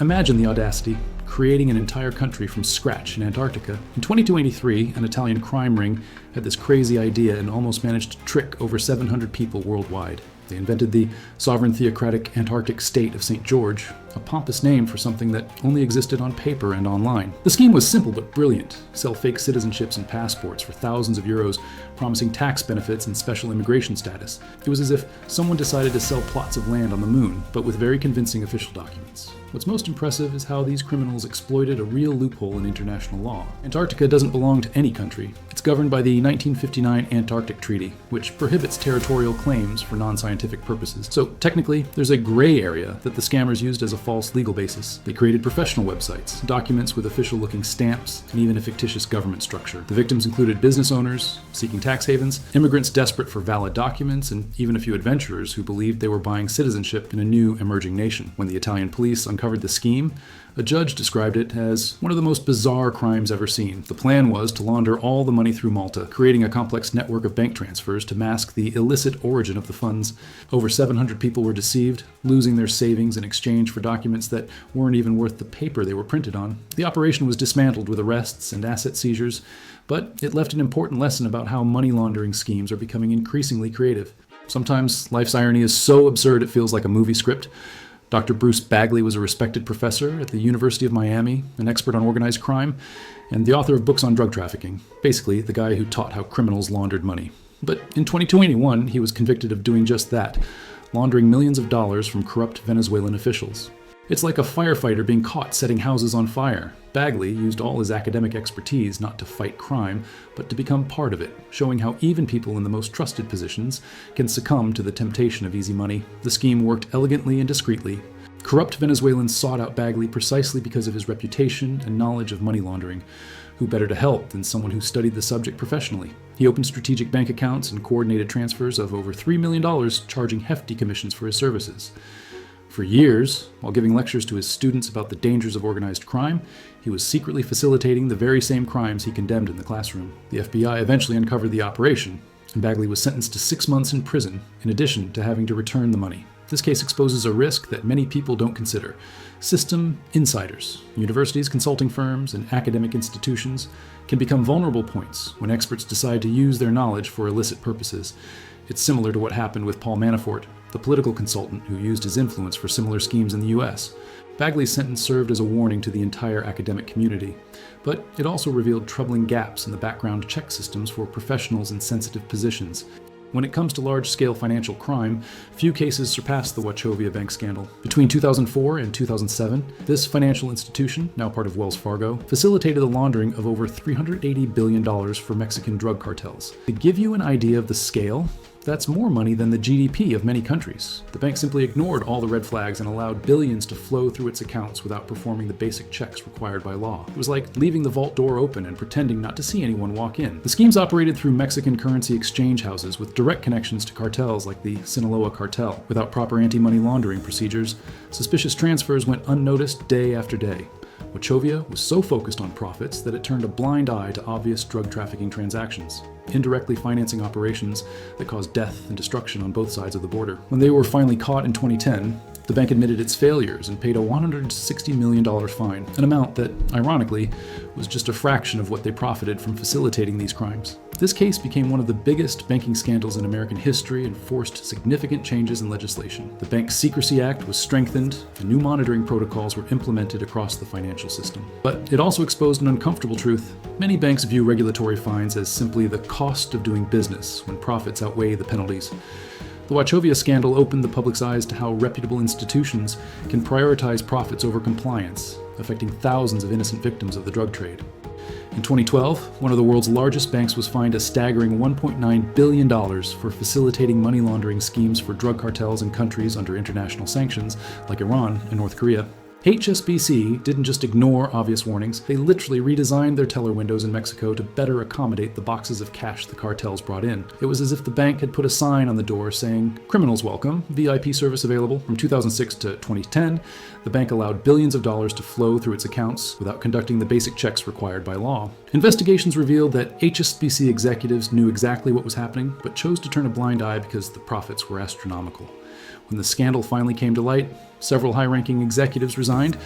Imagine the audacity, creating an entire country from scratch in Antarctica. In 2283, an Italian crime ring had this crazy idea and almost managed to trick over 700 people worldwide. They invented the sovereign theocratic Antarctic state of St. George, a pompous name for something that only existed on paper and online. The scheme was simple but brilliant: sell fake citizenships and passports for thousands of euros, promising tax benefits and special immigration status. It was as if someone decided to sell plots of land on the moon, but with very convincing official documents. What's most impressive is how these criminals exploited a real loophole in international law. Antarctica doesn't belong to any country. It's governed by the 1959 Antarctic Treaty, which prohibits territorial claims for non-scientific purposes. So technically, there's a gray area that the scammers used as a false legal basis. They created professional websites, documents with official-looking stamps, and even a fictitious government structure. The victims included business owners seeking tax havens, immigrants desperate for valid documents, and even a few adventurers who believed they were buying citizenship in a new emerging nation. When the Italian police uncovered the scheme, a judge described it as one of the most bizarre crimes ever seen. The plan was to launder all the money through Malta, creating a complex network of bank transfers to mask the illicit origin of the funds. Over 700 people were deceived, losing their savings in exchange for documents that weren't even worth the paper they were printed on. The operation was dismantled with arrests and asset seizures, but it left an important lesson about how money laundering schemes are becoming increasingly creative. Sometimes life's irony is so absurd it feels like a movie script. Dr. Bruce Bagley was a respected professor at the University of Miami, an expert on organized crime, and the author of books on drug trafficking. Basically, the guy who taught how criminals laundered money. But in 2021, he was convicted of doing just that, laundering millions of dollars from corrupt Venezuelan officials. It's like a firefighter being caught setting houses on fire. Bagley used all his academic expertise not to fight crime, but to become part of it, showing how even people in the most trusted positions can succumb to the temptation of easy money. The scheme worked elegantly and discreetly. Corrupt Venezuelans sought out Bagley precisely because of his reputation and knowledge of money laundering. Who better to help than someone who studied the subject professionally? He opened strategic bank accounts and coordinated transfers of over $3 million, charging hefty commissions for his services. For years, while giving lectures to his students about the dangers of organized crime, he was secretly facilitating the very same crimes he condemned in the classroom. The FBI eventually uncovered the operation, and Bagley was sentenced to 6 months in prison, in addition to having to return the money. This case exposes a risk that many people don't consider. System insiders, universities, consulting firms, and academic institutions can become vulnerable points when experts decide to use their knowledge for illicit purposes. It's similar to what happened with Paul Manafort, the political consultant who used his influence for similar schemes in the US. Bagley's sentence served as a warning to the entire academic community, but it also revealed troubling gaps in the background check systems for professionals in sensitive positions. When it comes to large-scale financial crime, few cases surpass the Wachovia Bank scandal. Between 2004 and 2007, this financial institution, now part of Wells Fargo, facilitated the laundering of over $380 billion for Mexican drug cartels. To give you an idea of the scale, that's more money than the GDP of many countries. The bank simply ignored all the red flags and allowed billions to flow through its accounts without performing the basic checks required by law. It was like leaving the vault door open and pretending not to see anyone walk in. The schemes operated through Mexican currency exchange houses with direct connections to cartels like the Sinaloa cartel. Without proper anti-money laundering procedures, suspicious transfers went unnoticed day after day. Wachovia was so focused on profits that it turned a blind eye to obvious drug trafficking transactions, indirectly financing operations that caused death and destruction on both sides of the border. When they were finally caught in 2010, the bank admitted its failures and paid a $160 million fine, an amount that, ironically, was just a fraction of what they profited from facilitating these crimes. This case became one of the biggest banking scandals in American history and forced significant changes in legislation. The Bank Secrecy Act was strengthened, and new monitoring protocols were implemented across the financial system. But it also exposed an uncomfortable truth. Many banks view regulatory fines as simply the cost of doing business when profits outweigh the penalties. The Wachovia scandal opened the public's eyes to how reputable institutions can prioritize profits over compliance, affecting thousands of innocent victims of the drug trade. In 2012, one of the world's largest banks was fined a staggering $1.9 billion for facilitating money laundering schemes for drug cartels in countries under international sanctions like Iran and North Korea. HSBC didn't just ignore obvious warnings, they literally redesigned their teller windows in Mexico to better accommodate the boxes of cash the cartels brought in. It was as if the bank had put a sign on the door saying, "Criminals welcome, VIP service available." From 2006 to 2010, the bank allowed billions of dollars to flow through its accounts without conducting the basic checks required by law. Investigations revealed that HSBC executives knew exactly what was happening, but chose to turn a blind eye because the profits were astronomical. When the scandal finally came to light, Several high-ranking executives resigned.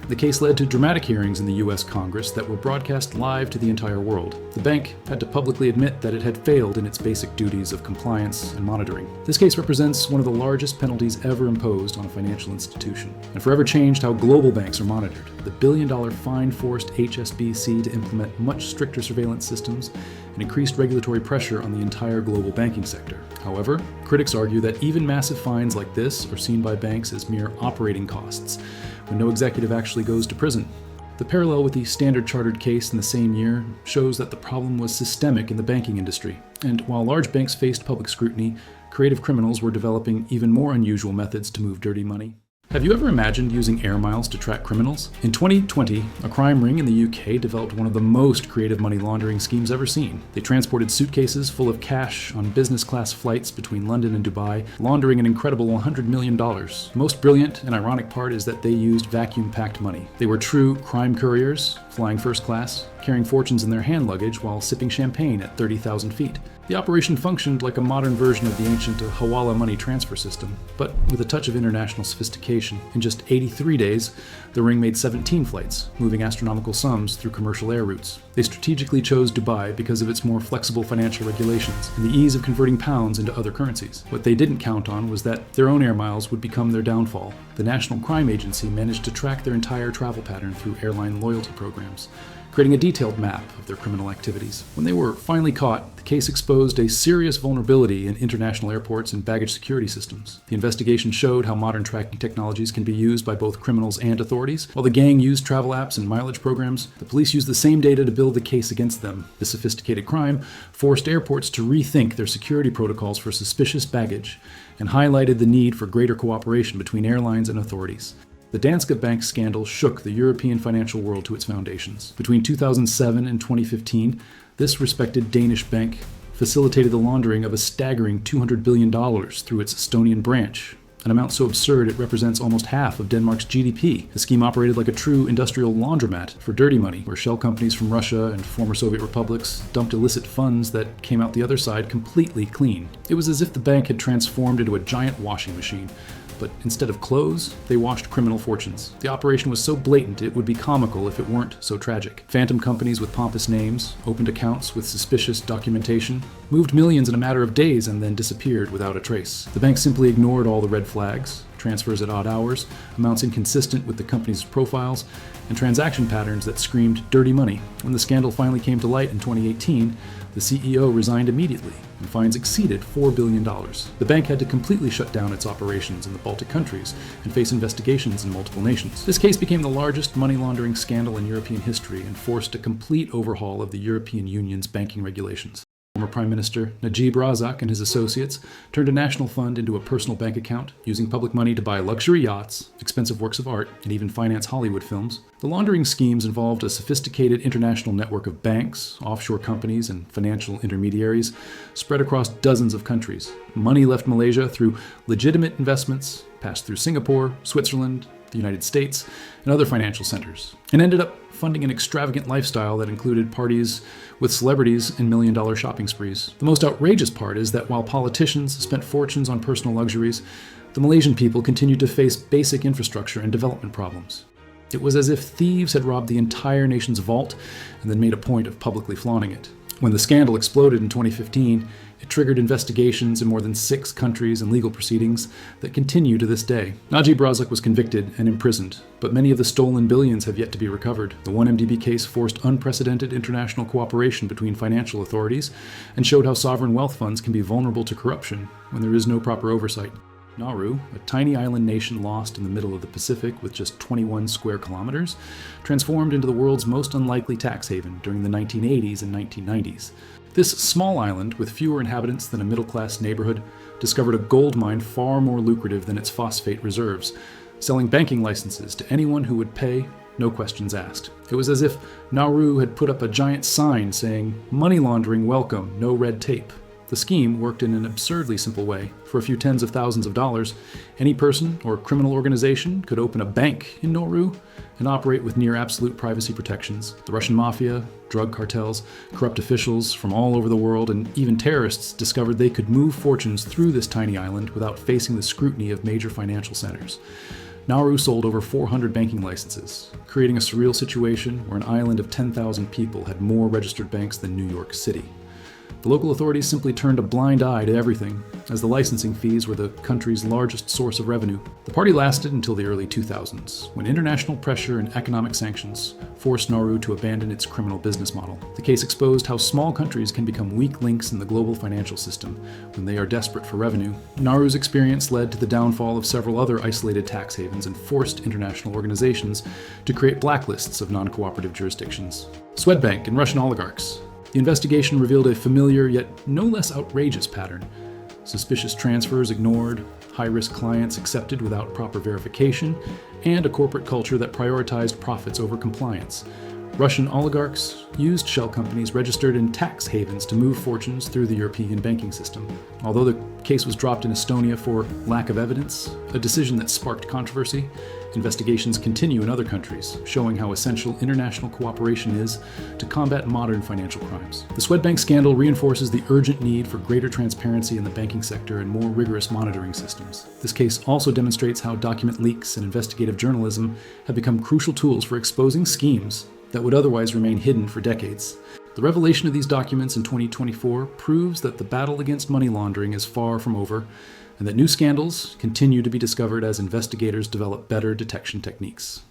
The case led to dramatic hearings in the U.S. Congress that were broadcast live to the entire world. The bank had to publicly admit that it had failed in its basic duties of compliance and monitoring. This case represents one of the largest penalties ever imposed on a financial institution, and forever changed how global banks are monitored. The billion-dollar fine forced HSBC to implement much stricter surveillance systems and increased regulatory pressure on the entire global banking sector. However, critics argue that even massive fines like this are seen by banks as mere operating costs, when no executive actually goes to prison. The parallel with the Standard Chartered case in the same year shows that the problem was systemic in the banking industry, and while large banks faced public scrutiny, creative criminals were developing even more unusual methods to move dirty money. Have you ever imagined using air miles to track criminals? In 2020, a crime ring in the UK developed one of the most creative money laundering schemes ever seen. They transported suitcases full of cash on business class flights between London and Dubai, laundering an incredible $100 million. The most brilliant and ironic part is that they used vacuum-packed money. They were true crime couriers, flying first class, carrying fortunes in their hand luggage while sipping champagne at 30,000 feet. The operation functioned like a modern version of the ancient Hawala money transfer system, but with a touch of international sophistication. In just 83 days, the ring made 17 flights, moving astronomical sums through commercial air routes. They strategically chose Dubai because of its more flexible financial regulations and the ease of converting pounds into other currencies. What they didn't count on was that their own air miles would become their downfall. The National Crime Agency managed to track their entire travel pattern through airline loyalty programs, creating a detailed map of their criminal activities. When they were finally caught, the case exposed a serious vulnerability in international airports and baggage security systems. The investigation showed how modern tracking technologies can be used by both criminals and authorities. While the gang used travel apps and mileage programs, the police used the same data to build the case against them. This sophisticated crime forced airports to rethink their security protocols for suspicious baggage and highlighted the need for greater cooperation between airlines and authorities. The Danske Bank scandal shook the European financial world to its foundations. Between 2007 and 2015, this respected Danish bank facilitated the laundering of a staggering $200 billion through its Estonian branch, an amount so absurd it represents almost half of Denmark's GDP. The scheme operated like a true industrial laundromat for dirty money, where shell companies from Russia and former Soviet republics dumped illicit funds that came out the other side completely clean. It was as if the bank had transformed into a giant washing machine, but instead of clothes, they washed criminal fortunes. The operation was so blatant it would be comical if it weren't so tragic. Phantom companies with pompous names opened accounts with suspicious documentation, moved millions in a matter of days, and then disappeared without a trace. The bank simply ignored all the red flags, transfers at odd hours, amounts inconsistent with the company's profiles, and transaction patterns that screamed dirty money. When the scandal finally came to light in 2018, the CEO resigned immediately, and fines exceeded $4 billion. The bank had to completely shut down its operations in the Baltic countries and face investigations in multiple nations. This case became the largest money laundering scandal in European history and forced a complete overhaul of the European Union's banking regulations. Former Prime Minister Najib Razak and his associates turned a national fund into a personal bank account, using public money to buy luxury yachts, expensive works of art, and even finance Hollywood films. The laundering schemes involved a sophisticated international network of banks, offshore companies, and financial intermediaries spread across dozens of countries. Money left Malaysia through legitimate investments, passed through Singapore, Switzerland, the United States, and other financial centers, and ended up funding an extravagant lifestyle that included parties with celebrities and million-dollar shopping sprees. The most outrageous part is that while politicians spent fortunes on personal luxuries, the Malaysian people continued to face basic infrastructure and development problems. It was as if thieves had robbed the entire nation's vault and then made a point of publicly flaunting it. When the scandal exploded in 2015, it triggered investigations in more than 6 countries and legal proceedings that continue to this day. Najib Razak was convicted and imprisoned, but many of the stolen billions have yet to be recovered. The 1MDB case forced unprecedented international cooperation between financial authorities and showed how sovereign wealth funds can be vulnerable to corruption when there is no proper oversight. Nauru, a tiny island nation lost in the middle of the Pacific with just 21 square kilometers, transformed into the world's most unlikely tax haven during the 1980s and 1990s. This small island, with fewer inhabitants than a middle-class neighborhood, discovered a gold mine far more lucrative than its phosphate reserves, selling banking licenses to anyone who would pay, no questions asked. It was as if Nauru had put up a giant sign saying, "Money laundering welcome, no red tape." The scheme worked in an absurdly simple way. For a few tens of thousands of dollars, any person or criminal organization could open a bank in Nauru and operate with near absolute privacy protections. The Russian mafia, drug cartels, corrupt officials from all over the world, and even terrorists discovered they could move fortunes through this tiny island without facing the scrutiny of major financial centers. Nauru sold over 400 banking licenses, creating a surreal situation where an island of 10,000 people had more registered banks than New York City. The local authorities simply turned a blind eye to everything, as the licensing fees were the country's largest source of revenue. The party lasted until the early 2000s, when international pressure and economic sanctions forced Nauru to abandon its criminal business model. The case exposed how small countries can become weak links in the global financial system when they are desperate for revenue. Nauru's experience led to the downfall of several other isolated tax havens and forced international organizations to create blacklists of non-cooperative jurisdictions. Swedbank and Russian oligarchs. The investigation revealed a familiar yet no less outrageous pattern. Suspicious transfers ignored, high-risk clients accepted without proper verification, and a corporate culture that prioritized profits over compliance. Russian oligarchs used shell companies registered in tax havens to move fortunes through the European banking system. Although the case was dropped in Estonia for lack of evidence, a decision that sparked controversy, investigations continue in other countries, showing how essential international cooperation is to combat modern financial crimes. The Swedbank scandal reinforces the urgent need for greater transparency in the banking sector and more rigorous monitoring systems. This case also demonstrates how document leaks and investigative journalism have become crucial tools for exposing schemes that would otherwise remain hidden for decades. The revelation of these documents in 2024 proves that the battle against money laundering is far from over, and that new scandals continue to be discovered as investigators develop better detection techniques.